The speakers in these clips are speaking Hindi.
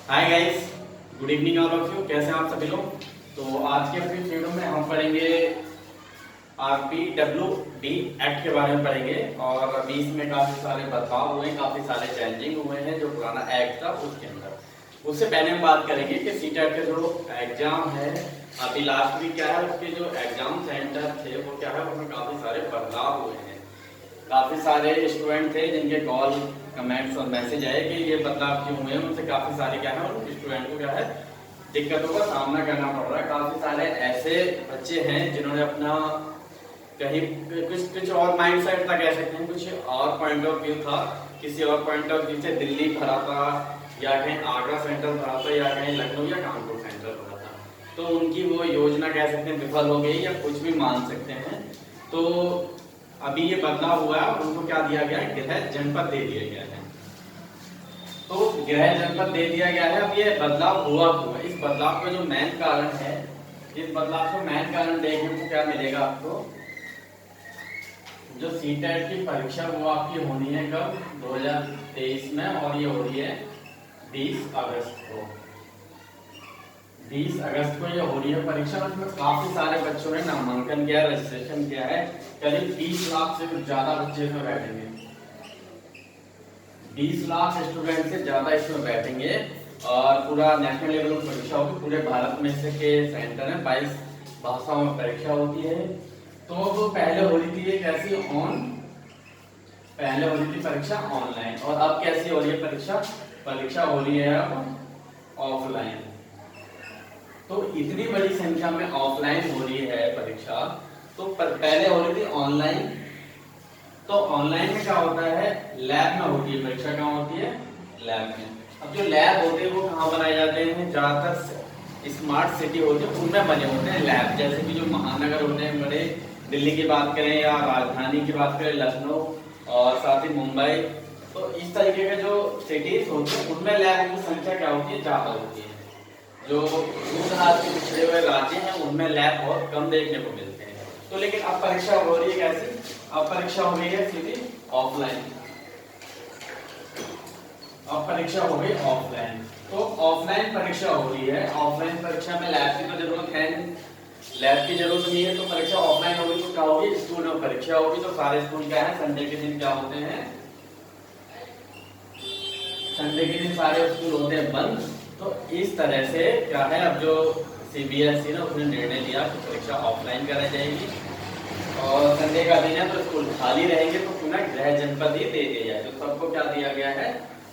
Hi guys, good evening all of you. कैसे हैं आप सभी लोग। तो आज के अपनी वीडियो में हम पढ़ेंगे RPWD एक्ट के बारे में पढ़ेंगे। और अभी इसमें काफी सारे बदलाव हुए हैं, काफी सारे चेंजिंग हुए हैं जो पुराना एक्ट था उसके अंदर। उससे पहले हम बात करेंगे कि सीटेट के जो एग्जाम है, अभी लास्ट वीक क्या है उसके जो एग्जाम सेंटर थे वो क्या है, उसमें काफी सारे बदलाव हुए हैं। काफी सारे स्टूडेंट थे जिनके कॉल, कमेंट्स और मैसेज आए कि ये बदलाव क्यों हुए। उनसे काफी सारे क्या है, उन स्टूडेंट को क्या है दिक्कतों का सामना करना पड़ रहा है। काफी सारे ऐसे बच्चे हैं जिन्होंने अपना कहीं कुछ कुछ और माइंड सेट था, कह सकते हैं कुछ और पॉइंट ऑफ व्यू था, किसी और पॉइंट ऑफ व्यू से दिल्ली भरा था या कहीं आगरा सेंट्रल भरा था या कहीं लखनऊ या कानपुर सेंट्रल भरा था। तो उनकी वो योजना कह सकते हैं विफल हो गई या कुछ भी मान सकते हैं। तो अभी ये बदलाव हुआ है, उनको क्या दिया गया है, गृह जनपद दे दिया गया है। तो गृह जनपद दे दिया गया है। अब ये बदलाव हुआ क्यों है, इस बदलाव का जो मेन कारण है, इस बदलाव का मेन कारण देखने को क्या मिलेगा आपको। जो सीटेट की परीक्षा वो आपकी होनी है कब, 2023 में, और ये हो रही है 20 अगस्त को। 20 अगस्त को ये हो रही है परीक्षा। उसमें काफी सारे बच्चों ने नामांकन किया, रजिस्ट्रेशन किया है। करीब 20 लाख से कुछ ज्यादा बच्चे इसमें बैठेंगे। 20 लाख स्टूडेंट से ज्यादा इसमें बैठेंगे और पूरा नेशनल लेवल की परीक्षा होगी। पूरे भारत में से के सेंटर है, 22 भाषाओं में परीक्षा होती है। तो वो पहले हो रही थी कैसी पहले हो रही थी परीक्षा ऑनलाइन, और अब कैसी हो रही है परीक्षा हो रही है अब ऑफलाइन। तो इतनी बड़ी संख्या में ऑफलाइन हो रही है परीक्षा। तो पहले हो रही थी ऑनलाइन। तो ऑनलाइन में क्या होता है, लैब में होती है परीक्षा। कहाँ होती है, लैब में। अब जो लैब होते हैं वो कहाँ बनाए जाते हैं, ज्यादातर स्मार्ट सिटी होते हैं उनमें बने होते हैं लैब। जैसे कि जो महानगर होते हैं बड़े, दिल्ली की बात करें या राजधानी की बात करें लखनऊ और साथ ही मुंबई, तो इस तरीके के जो सिटीज होते हैं उनमें लैब की संख्या क्या होती है, ज्यादा होती है। जो दूर दराज के पिछड़े हुए राज्य हैं उनमें लैब बहुत कम देखने को मिलते हैं। तो लेकिन अब परीक्षा हो रही है कैसी, अब परीक्षा हो गई है सीधी ऑफलाइन। अब परीक्षा हो गई ऑफलाइन। तो ऑफलाइन परीक्षा हो रही है। ऑफलाइन परीक्षा में लैब की तो जरूरत है नहीं, लैब की जरूरत नहीं है। तो परीक्षा ऑफलाइन होगी तो क्या होगी, स्कूल में परीक्षा होगी। तो सारे स्कूल क्या है, संडे के दिन क्या होते हैं, संडे के दिन सारे स्कूल होते हैं बंद। तो इस तरह से क्या है, अब जो CBSE ने उसने निर्णय लिया कि परीक्षा ऑफलाइन कराई जाएगी और संडे का दिन है तो स्कूल खाली रहेंगे। तो क्यों ना गृह जनपद ही दे दिया जाए। तो सबको क्या दिया गया है,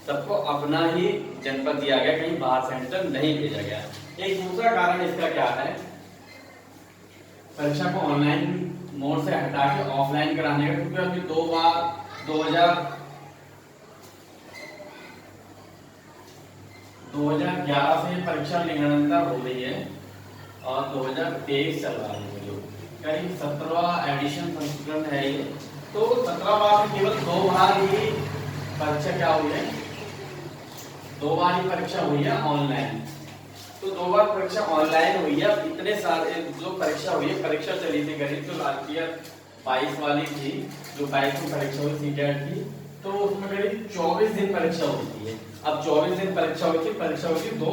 सबको अपना ही जनपद दिया गया, कहीं बाहर सेंटर नहीं भेजा गया। एक दूसरा कारण इसका क्या है, परीक्षा को ऑनलाइन मोड से हटा के ऑफलाइन कराने का, क्योंकि अभी 2 बार 2011 से परीक्षा निरंतर हो रही है और 2023 चल रहा है, जो करीब 17वां एडिशन संस्करण है ये। तो 17 बार में केवल 2 बार ही परीक्षा क्या हुई है, 2 बार ही परीक्षा हुई है ऑनलाइन। तो 2 बार परीक्षा ऑनलाइन हुई है। इतने सारे जो परीक्षा हुई है, परीक्षा चली थी करीब, जो लास्ट ईयर 22 वाली थी, जो 22 में परीक्षा हुई सीटेट की, तो उसमें करीब 24 दिन परीक्षा होती है। अब 24 दिन परीक्षा हुई थी, परीक्षा हुई थी 2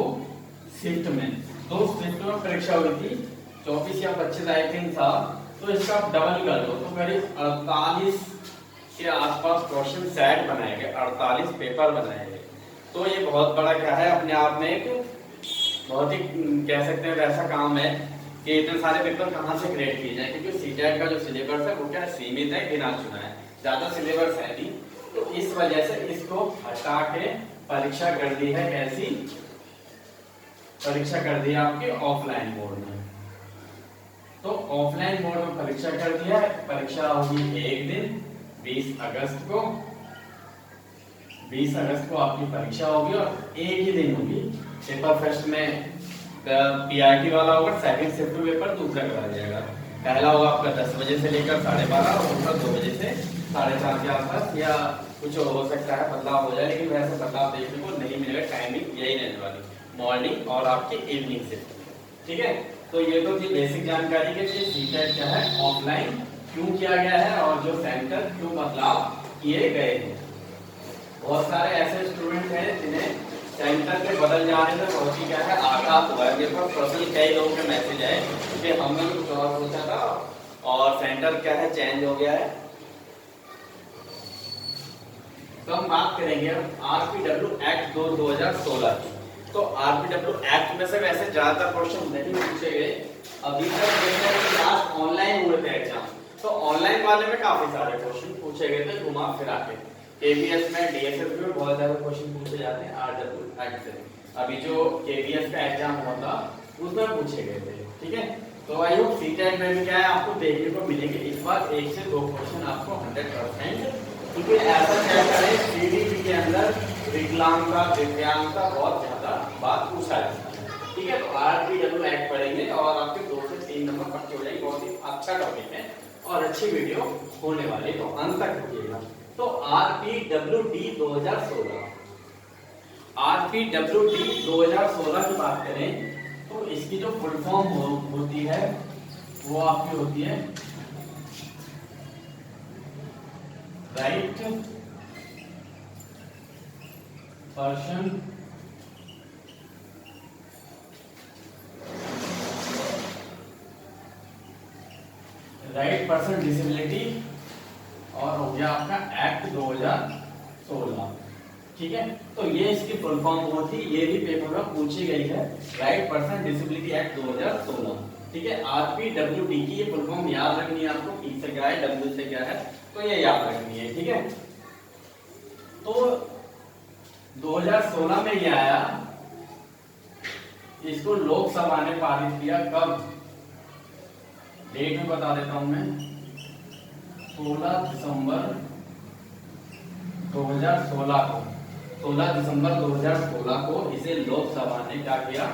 शिफ्ट में, 2 शिफ्ट में परीक्षा हुई थी। 24 या 25 आई थिंक था। तो इसका डबल कर दो तो करीब 48 के आसपास क्वेश्चन सेट बनाए गए, 48 पेपर बनाए गए। तो ये बहुत बड़ा क्या है, अपने आप में एक बहुत ही कह सकते हैं वैसा काम है कि इतने सारे पेपर कहाँ से क्रिएट किए जाए, क्योंकि सीटेट का जो सिलेबस है वो क्या सीमित है, गिना चुना है, ज्यादा सिलेबस है नहीं। तो इस वजह से इसको हटा के परीक्षा कर दी है कैसी, परीक्षा कर दी है आपकी ऑफलाइन मोड में। तो ऑफलाइन मोड में परीक्षा कर दिया है। परीक्षा होगी एक दिन 20 अगस्त को। 20 अगस्त को आपकी परीक्षा होगी और एक ही दिन होगी। पेपर फर्स्ट में PRT वाला होगा, सेकंड शिफ्ट में पेपर दूसरा करा जाएगा। पहला होगा आपका 10 बजे से लेकर 12:30 और दूसरा 2 बजे से 4:30 के आसपास, या कुछ हो सकता है बदलाव हो जाए, लेकिन वैसे बदलाव देखने को नहीं मिलेगा। टाइमिंग यही रहने वाली, मॉर्निंग और आपकी इवनिंग शिफ्ट। ठीक है, तो ये तो थी बेसिक जानकारी के सीटेट क्या है, ऑफलाइन क्यों किया गया है और जो सेंटर क्यों बदलाव किए गए हैं। बहुत सारे ऐसे स्टूडेंट हैं जिन्हें सेंटर के बदल जाने से बहुत ही क्या है आघात हुआ है। मेरे पास पर्सनल कई लोगों के मैसेज आए कि हमने कुछ और सोचा था और सेंटर क्या है चेंज हो गया है। तो हम बात करेंगे आरपीडब्ल्यू एक्ट 2016 की। तो आरपीडब्ल्यू एक्ट में से वैसे ज्यादातर क्वेश्चन नहीं पूछे गए अभी तक, जैसे लास्ट ऑनलाइन हुए थे एग्जाम, तो ऑनलाइन वाले में काफी सारे क्वेश्चन पूछे गए थे घुमा फिरा के। केवीएस में डीएसएस में बहुत ज्यादा क्वेश्चन पूछे जाते हैं आरडब्ल्यू एक्ट से। अभी जो केवीएस का एग्जाम हुआ था उसमें पूछे गए थे, ठीक है। तो आई होप सीटेट में भी क्या है आपको देखने को मिलेंगे इस बार 1 से 2 क्वेश्चन आपको 100%, क्योंकि ऐसा क्या करें सीडीपी के अंदर विकलांगता दिव्यांगता बहुत ज्यादा बात पूछा जाता है, ठीक है। तो आरपीडब्ल्यू एक्ट पढ़ेंगे और आपके 2 से 3 नंबर पक्के हो जाएंगे। बहुत ही अच्छा टॉपिक है और अच्छी वीडियो होने वाली है, तो अंत तक देखिएगा। तो आरपीडब्ल्यूडी 2016, आरपीडब्ल्यूडी 2016 की बात करें तो इसकी जो फुल फॉर्म होती है वो आपकी होती है राइट पर्सन डिसेबिलिटी और हो गया आपका एक्ट 2016, ठीक है। तो ये इसकी फुल फॉर्म होती, ये भी पेपर में पूछी गई है, राइट पर्सन डिसेबिलिटी एक्ट 2016, ठीक है। आरपीडब्ल्यूडी की ये फुल फॉर्म याद रखनी है आपको, पी से क्या है डब्ल्यू से क्या है, तो ये याद रखनी है, ठीक है। तो 2016 में ये आया, इसको लोकसभा ने पारित किया कब, डेट में बता देता हूं मैं, 16 दिसंबर 2016 को, 16 दिसंबर 2016 को इसे लोकसभा ने क्या किया,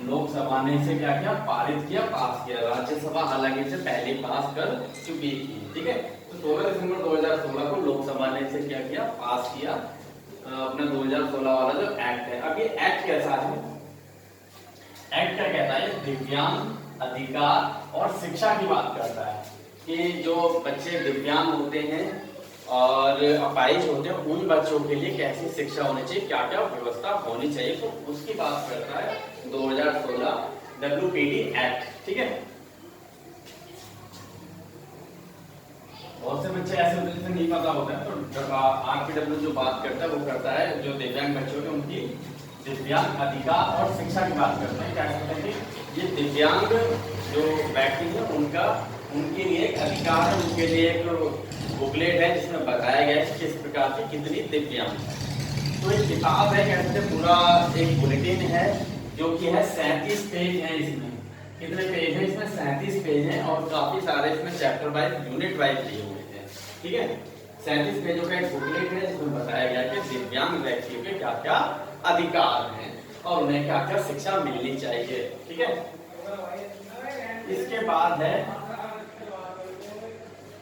लोकसभा ने इसे क्या किया पारित किया, पास किया। राज्यसभा हालांकि इसे पहले पास कर चुकी थी, ठीक है। तो 16 दिसंबर 2016 को लोकसभा ने इसे क्या किया पास किया, अपना 2016 वाला जो एक्ट है। अब ये एक्ट कैसा है, एक्ट क्या कहता है, दिव्यांग अधिकार और शिक्षा की बात करता है कि जो बच्चे दिव्यांग होते हैं और अपाहिज होते हैं उन बच्चों के लिए कैसी शिक्षा होनी चाहिए, क्या क्या व्यवस्था होनी चाहिए, तो उसकी बात करता है 2016 डब्ल्यूपीडी एक्ट, ठीक है। बहुत से बच्चे ऐसे होते हैं जिसे नहीं पता होता है, तो आरपीडब्ल्यू जो बात करता है वो करता है जो दिव्यांग बच्चों के उनकी दिव्यांग अधिकार और शिक्षा की बात करते हैं। क्या कहते हैं कि ये दिव्यांग जो व्यक्ति है उनका उनके लिए एक अधिकार है, उनके लिए एक बुकलेट है जिसमें बताया गया है किस प्रकार से कितनी दिव्यांग है। तो एक किताब है, कहते हैं पूरा एक बुलेटिन है जो कि है 37 पेज है। इसमें कितने पेज है, इसमें 37 पेज है और काफी सारे इसमें चैप्टर वाइज यूनिट वाइज दिए हुए हैं, ठीक है। 37 पेजों का एक बुकलेट है जिसमें बताया गया कि दिव्यांग व्यक्तियों के क्या क्या अधिकार हैं और उन्हें क्या क्या शिक्षा मिलनी चाहिए, ठीक है। इसके बाद है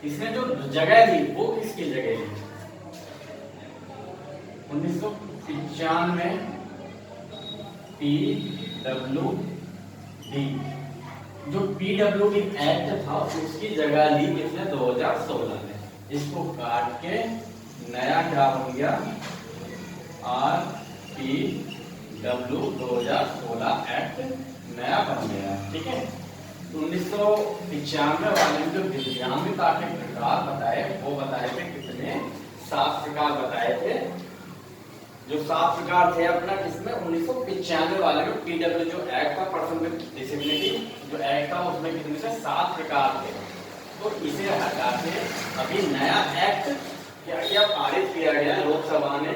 इसने जो जगह दी वो किसकी जगह दी, 1995 पीडब्ल्यूडी, जो पीडब्ल्यूडी एक्ट था उसकी जगह ली किसने 2016 में। इसको काट के नया क्या बन गया आरपीडब्ल्यू 2016 एक्ट नया बन गया, ठीक है। 1995 वाले में जो दिव्यांगता के प्रकार बताए वो बताए थे कितने, 7 प्रकार बताए थे। जो 7 प्रकार थे अपना किसमें 1995 वाले में पीडब्ल्यू जो एक्ट था पर्सन विद डिसेबिलिटी जो एक्ट था उसमें कितने थे 7 प्रकार थे। तो इसे हटा के अभी नया एक्ट क्या क्या पारित किया गया लोकसभा ने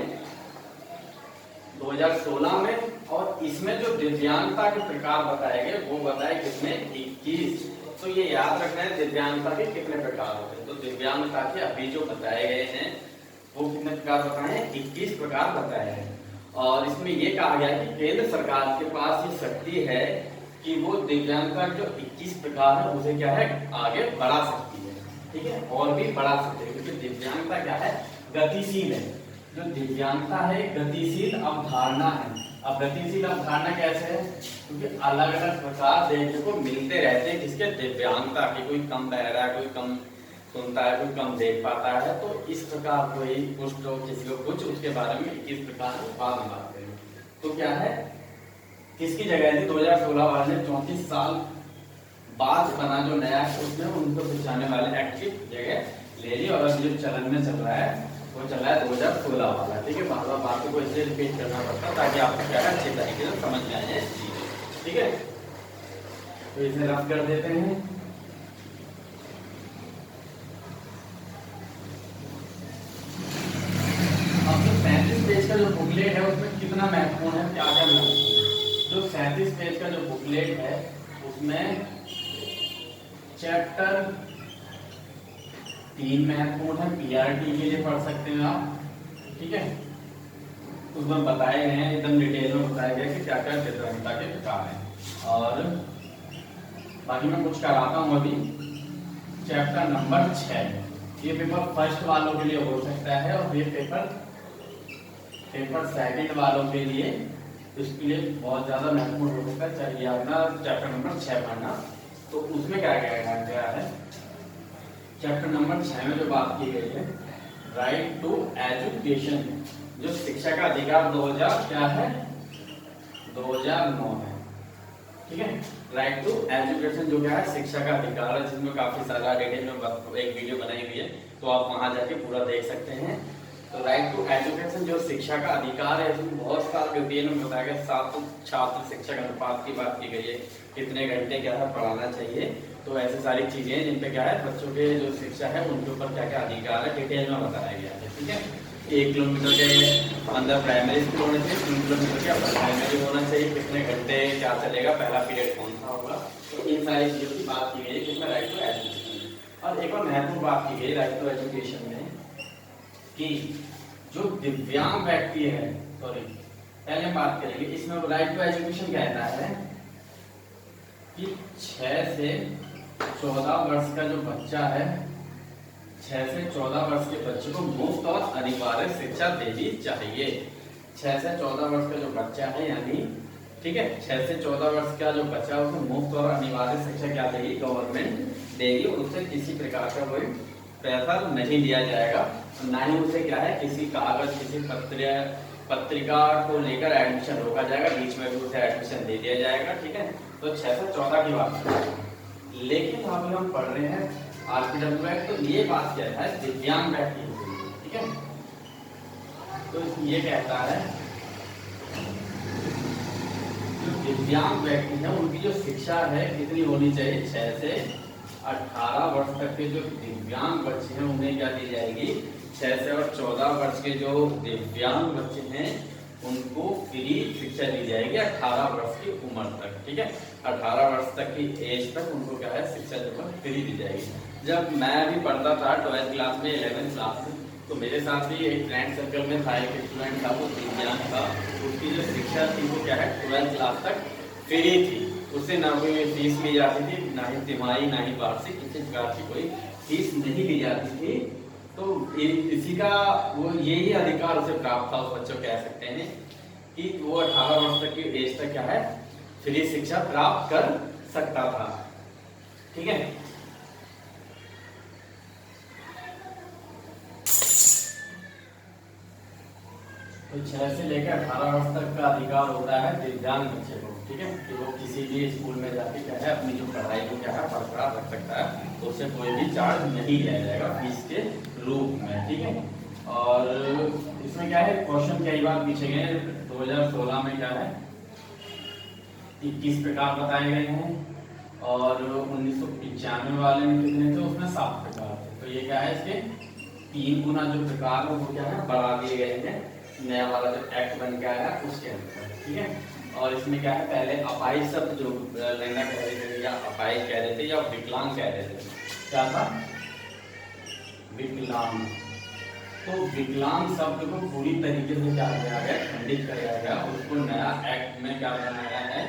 2016 में, और इसमें जो दिव्यांगता के प्रकार बताए गए वो बताए कितने 21। तो ये याद रखना है दिव्यांगता के कितने प्रकार होते हैं। तो दिव्यांगता के अभी जो बताए गए हैं वो कितने प्रकार बताए हैं 21 प्रकार बताए हैं। और इसमें ये कहा गया है कि केंद्र सरकार के पास ये शक्ति है कि वो दिव्यांगता जो 21 प्रकार है उसे क्या है आगे बढ़ा सकती है, ठीक है, और भी बढ़ा सकती है, क्योंकि दिव्यांगता क्या है गतिशील है। जो दिव्यांगता है गतिशील अवधारणा है। अब गतिशील अवधारणा कैसे है, क्योंकि अलग अलग प्रकार देखने को मिलते रहते हैं जिसके दिव्यांगता के, कोई कम बह रहा है, कोई कम सुनता है, कोई कम देख पाता है। तो इस प्रकार कोई कुछ लोग किसी को कुछ, उसके बारे में किस प्रकार बाद में बात करेंगे। तो क्या है, किसकी जगह थी 2016 वाले ने 34 साल बाद बना जो नया है उसने उनको पहचाने वाले एक्टिव जगह ले ली। और अब जो चलन में चल रहा है वो चल रहा है 2016 वाला। ठीक है, बार बार बातों को इसलिए रिपीट करना पड़ता ताकि आपको क्या है अच्छे तरीके से समझ में आ जाए। ठीक है, तो इसे रफ कर देते हैं। अब जो 37 पेज का जो बुकलेट है उसमें कितना महत्वपूर्ण है, क्या क्या महत्वपूर्ण। जो 37 पेज का जो बुकलेट है उसमें चैप्टर 3 महत्वपूर्ण है, पीआरटी के लिए पढ़ सकते हैं आप। ठीक है, उसमें बताए गए हैं, एकदम डिटेल में बताया गया कि क्या क्या चित्रहिंसा के प्रकार हैं। और बाकी मैं कुछ कराता हूँ अभी। चैप्टर नंबर 6 ये पेपर फर्स्ट वालों के लिए हो सकता है और ये पेपर सेकंड वालों के लिए, इसके लिए बहुत ज्यादा महत्वपूर्ण हो सकता है। चाहिए अपना चैप्टर नंबर 6 पढ़ना। तो उसमें क्या क्या है, चैप्टर नंबर 6 में जो बात की गई है राइट टू एजुकेशन, जो शिक्षा का अधिकार 2000 क्या है 2009 है। ठीक है, राइट टू एजुकेशन जो क्या है शिक्षा का अधिकार है, जिसमें काफी सारा डिटेल में एक वीडियो बनाई हुई है, तो आप वहां जाके पूरा देख सकते हैं। तो राइट टू एजुकेशन जो शिक्षा का अधिकार है, इसमें बहुत सारा डिटेल में बताया गया। छात्र शिक्षक अनुपात की बात की गई है, कितने घंटे क्या है पढ़ाना चाहिए। तो ऐसी सारी चीजें जिन पे क्या है बच्चों के जो शिक्षा है उनके ऊपर क्या क्या अधिकार है डिटेल में बताया गया है। ठीक है, 1 किलोमीटर के अंदर प्राइमरी स्कूल होना चाहिए, 3 किलोमीटर के अंदर प्राइमरी होना चाहिए, कितने घंटे क्या चलेगा, पहला पीरियड कौन सा होगा। तो इन सारी चीजों की बात की गई है जिसमें राइट टू एजुकेशन। और एक और महत्वपूर्ण बात की गई राइट टू एजुकेशन में कि जो दिव्यांग व्यक्ति है, सॉरी पहले बात करेंगे इसमें राइट टू एजुकेशन कहता है कि 6 से 14 वर्ष का जो बच्चा है, 6 से 14 वर्ष के बच्चे को मुफ्त और अनिवार्य शिक्षा देनी चाहिए। 6 से 14 वर्ष का जो बच्चा है यानी, ठीक है, 6 से 14 वर्ष का जो बच्चा है उसे मुफ्त और अनिवार्य शिक्षा क्या देगी, गवर्नमेंट देगी। और उससे किसी प्रकार का कोई पैसा नहीं लिया जाएगा, ना ही उसे क्या है किसी कागज किसी पत्रिका को लेकर एडमिशन रोका जाएगा, बीच में भी उसे एडमिशन दे दिया जाएगा। ठीक है, तो 6 से 14 की बात है। लेकिन अभी हम पढ़ रहे हैं आरपीडब्ल्यू एक्ट, तो ये बात कहता है दिव्यांग व्यक्ति के लिए। ठीक है, तो ये कहता है जो दिव्यांग व्यक्ति है उनकी जो शिक्षा है कितनी होनी चाहिए, 6 से 18 वर्ष तक के जो दिव्यांग बच्चे हैं उन्हें क्या दी जाएगी, 6 से और 14 वर्ष के जो दिव्यांग बच्चे हैं उनको फ्री शिक्षा दी जाएगी 18 वर्ष की उम्र तक। ठीक है, 18 वर्ष तक की एज तक उनको क्या है शिक्षा जो है फ्री दी जाएगी। जब मैं भी पढ़ता था 12th क्लास में 11th क्लास में, तो मेरे साथ भी एक फ्रेंड सर्कल में था, एक स्टूडेंट था वो दिव्यांग था, उसकी जो शिक्षा थी वो क्या है 12th क्लास तक फ्री थी। उससे ना कोई फीस ली जाती थी, ना ही तिमाही ना ही वार्षिक, किसी प्रकार की कोई फीस नहीं ली जाती थी। तो इसी का वो यही अधिकार उसे प्राप्त था, उस बच्चों कह सकते हैं कि वो 18 वर्ष तक की एज तक क्या है फ्री शिक्षा प्राप्त कर सकता था। ठीक है, तो 6 से लेकर 18 वर्ष तक का अधिकार होता है दिव्यांग बच्चे को। ठीक है, कि वो किसी भी स्कूल में जाके क्या है अपनी जो पढ़ाई को क्या है बरकरार रख सकता है, तो उससे कोई भी चार्ज नहीं लिया जाएगा फीस के रूप में। ठीक है, और इसमें क्या है क्वेश्चन कई बार पूछे गए हैं। 2016 में क्या है 21 प्रकार बताए गए हैं और 1995 वाले में कितने थे, उसमें 7 प्रकार थे। तो ये क्या है इसके 3 गुना जो प्रकार है वो क्या है बढ़ा दिए गए हैं नया वाला जो एक्ट बन के आया उसके अंदर। ठीक है, और इसमें क्या है पहले अपाहिज शब्द जो लंगड़ा कह रहे थे या अपाहिज कह रहे थे या विकलांग कह रहे थे, क्या था विकलांग। तो विकलांग शब्द को पूरी तरीके से क्या किया गया खंडित किया गया, उसको नया एक्ट में क्या बनाया है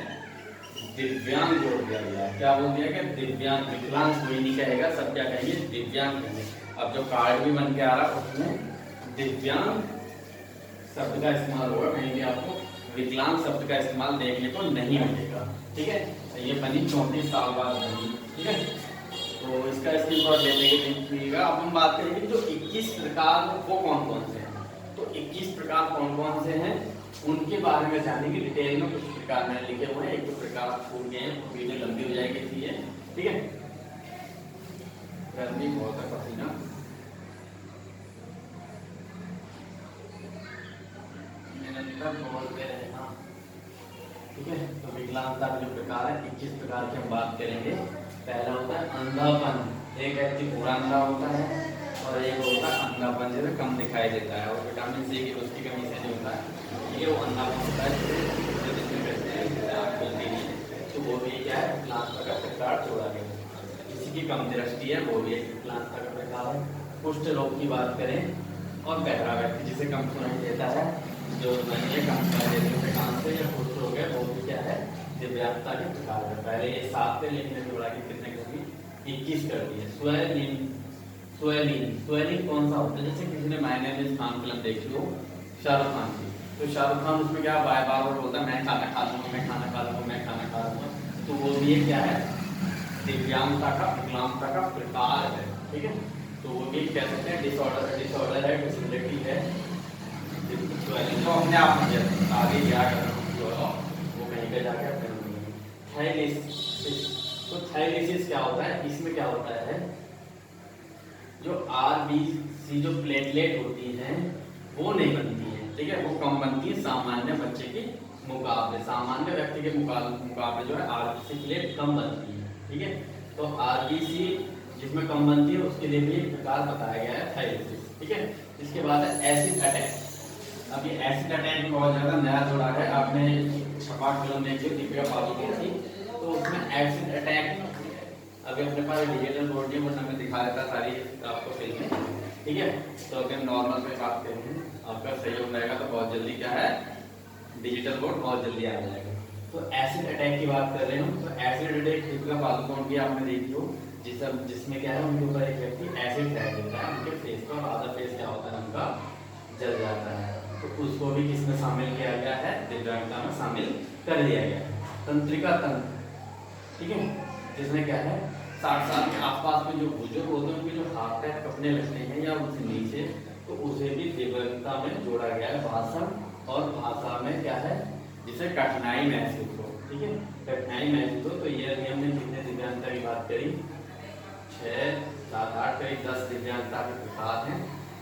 दिव्यांग जोड़ दिया गया। क्या बोल दिया गया दिव्यांग, विकलांग कोई नहीं कहेगा, सब क्या कहेंगे दिव्यांग कहेंगे। अब जो कार्ड भी बन के आ रहा उसमें दिव्यांग शब्द का इस्तेमाल होगा, कहीं भी आपको विकलांग शब्द का इस्तेमाल देखने को नहीं मिलेगा। ठीक है, ये बनी 34 साल बाद बनी। ठीक है, तो इसका स्क्रीनशॉट लेने के देखिएगा। अब हम बात करेंगे जो 21 प्रकार वो कौन कौन से हैं। तो 21 प्रकार कौन कौन से हैं उनके बारे में जानेंगे डिटेल में। कुछ प्रकार मैंने लिखे हुए हैं, एक दो प्रकार छूट गए हैं, वीडियो लंबी हो जाएगी इसलिए, ठीक है। गर्मी बहुत है, पसीना। बोलते रहना, ठीक है। तो विकलांगता के जो प्रकार है 21 प्रकार की हम बात करेंगे। पहला होता है अंधापन, एक व्यक्ति पूरा अंधा होता है और एक होता है अंधापन जैसे कम दिखाई देता है और विटामिन सी की उसकी कमी से जो होता है ये वो अंधापन होता है जिसमें कहते हैं आँख खुलती नहीं है। तो वो भी क्या है विकलांगता का प्रकार जोड़ा गया। किसी की कम दृष्टि है वो भी एक विकलांगता का प्रकार है। कुष्ठ रोग की बात करें और बहरा व्यक्ति जिसे कम सुनाई देता है, जो नहीं है कम सुनाई देने के कान से या कुष्ठ रोग है वो भी क्या है दिव्यांगता के प्रकार है। पहले ये 7 थे लेकिन जोड़ा के कितने कर दी 21 कर दिए। स्वेलिंग कौन सा होता है, जैसे किसी ने मायने में खान फिल्म देखी हो शाहरुख खान की, तो शाहरुख खान उसमें क्या बार बार बोलता है मैं खाना खा लूंगा, मैं खाना खा लूंगा, मैं खाना खा लूंगा। तो वो भी क्या है दिव्यांगता का विकलांगता का प्रकार है, ठीक है। तो वो भी कह सकते हैं डिसऑर्डर है, डिसेबिलिटी है। तो अपने आप में आगे क्या करना वो कहीं पे जाकर थायलिसिस। तो थायलिसिस क्या होता है, इसमें क्या होता है जो आरबीसी जो प्लेटलेट होती हैं वो नहीं बनती है, ठीक है। वो कम बनती है सामान्य बच्चे के मुकाबले, सामान्य व्यक्ति के मुकाबले जो है आरबीसी प्लेट कम बनती है, ठीक है। तो आरबीसी जिसमें कम बनती है उसके लिए भी एक प्रकार बताया गया है थायलिसिस, ठीक है। इसके बाद है एसिड अटैक। अब ये एसिड अटैक बहुत ज्यादा नया जोड़ा है, आपने छपाक फिल्म देखी दीपिका पादुकोण की, तो उसमें एसिड अटैक अभी अपने पास डिजिटल बोर्ड वरना मैं दिखा देता सारी आपको फिल्में, ठीक है। तो अगर हम नॉर्मल पे बात करें आपका सहयोग रहेगा तो बहुत जल्दी क्या है डिजिटल बोर्ड बहुत जल्दी आ जाएगा। तो एसिड अटैक की बात कर रहे हो, तो एसिड अटैक दीपिका पादुकोण की आपने देखी हो जिसमें क्या है उनके ऊपर एक व्यक्ति एसिड फेंक देता है, उनके फेस पर आधा फेस क्या होता है उनका जल जाता है। तो उसको भी किसमें शामिल किया गया है दिव्यांगता में शामिल कर लिया गया है। तंत्रिका तंत्र, ठीक है, जिसमें क्या है 60 साल के आसपास में जो बुजुर्ग होते हैं उनके जो हाथ पैर कपने लगते हैं या उनसे नीचे, तो उसे भी दिव्यांगता में जोड़ा गया है। भाषण और भाषा में क्या है जिसे कठिनाई महसूस हो, ठीक है, कठिनाई महसूस हो। तो ये अभी हमने कितने दिव्यांगता की बात करी 6, 7, 8 करीब 10 दिव्यांगता के प्रकार हैं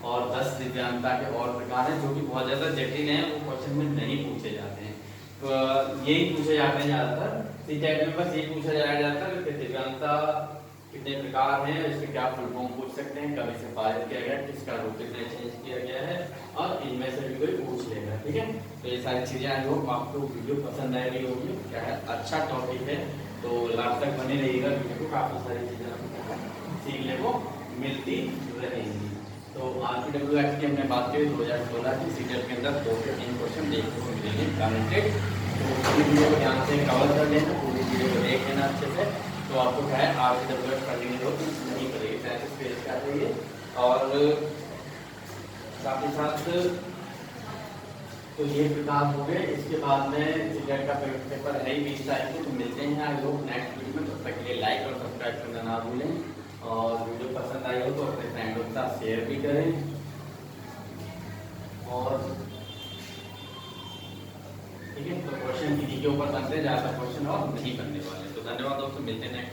और 10 दिव्यांगता के और प्रकार हैं जो कि बहुत ज्यादा जटिल हैं, वो क्वेश्चन में नहीं पूछे जाते हैं। तो यही पूछे जाते हैं ज्यादातर सीटेट में, बस यही पूछा जाया जाता है कि दिव्यांगता कितने प्रकार हैं, इसके क्या फुल फॉर्म पूछ सकते हैं, कभी से पारित किया गया, किसका रूप कितने चेंज किया गया है, और इनमें से भी कोई पूछ लेगा, ठीक है। तो ये सारी चीजें आई होप आपको वीडियो पसंद आ रही होगी, क्या है अच्छा टॉपिक है, तो लास्ट तक बने रहिएगा वीडियो को, काफी सारी चीजें सीखने को मिलती रहेंगी। तो RPWX की हमने बात की 2016 की सीटेट के अंदर 2 से 3 क्वेश्चन देखने को मिलेंगे गारंटेड। तो पूरी वीडियो को ध्यान से कवर कर लेना, पूरी वीडियो को देख लेना अच्छे से, तो आपको क्या है RPWX पढ़ने की जरूरत नहीं पड़ेगी, प्रैक्टिस पेज कर रही है। और साथ ही साथ तो ये प्रकार हो गए। इसके बाद में सीटेट का पेपर है ही 20 तारीख को, तो मिलते हैं आई होप नेक्स्ट वीडियो में। तब तक के लिए लाइक और सब्सक्राइब करना ना भूलें, और वीडियो पसंद आई हो तो अपने फ्रेंडों के साथ शेयर भी करें। और ठीक है, तो क्वेश्चन किसी के ऊपर बनते हैं, ज़्यादा क्वेश्चन और नहीं बनने वाले। तो धन्यवाद दोस्तों, मिलते हैं नेक्स्ट